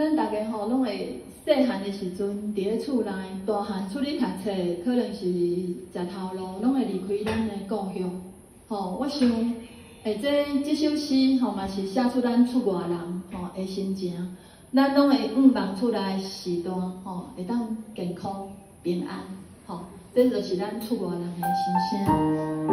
咱大家吼拢会细汉的时阵，伫咧厝内，大汉出去读册，可能是食头路，拢会离开咱的故乡。吼，我想，这首诗吼嘛是写出咱出外人吼的心情，咱拢会望出来时段吼会当健康平安。吼，这就是咱出外人的心声。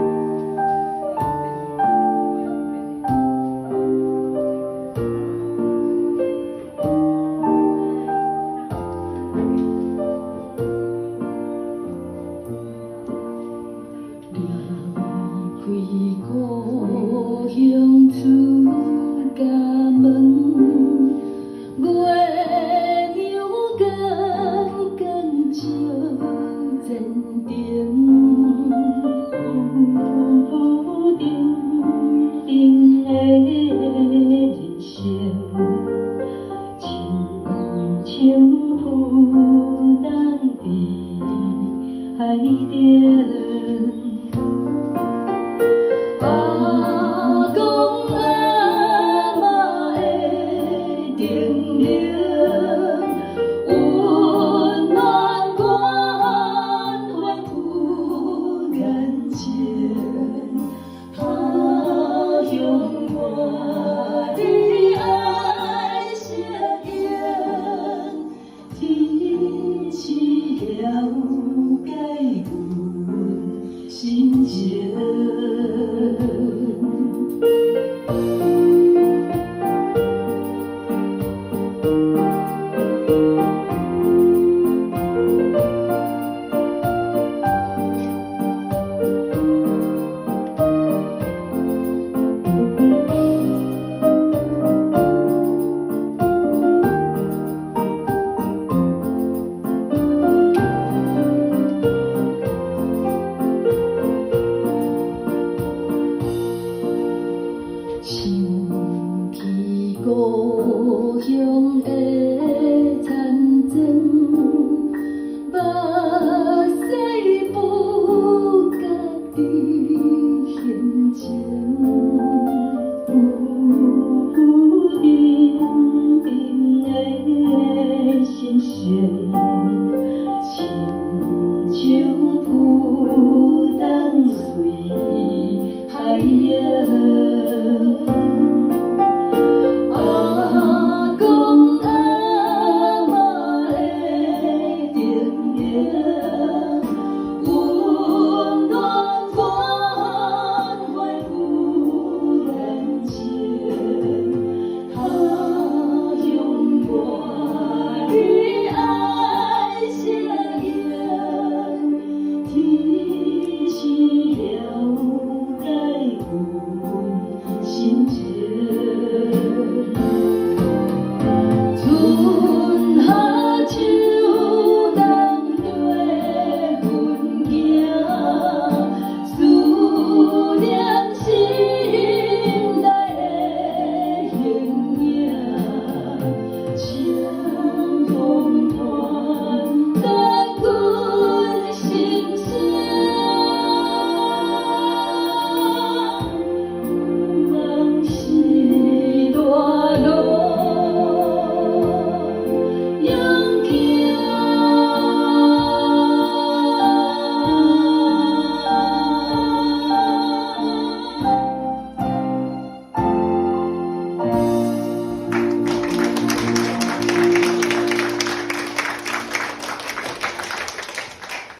故乡出家门，月亮光光照前程，浮沉沉的人生，轻轻浮浪伫海中。阿公阿嬷的叮咛，温暖关怀赴眼前。他乡我的爱声音，天气了解阮心情。想起故乡的田庄。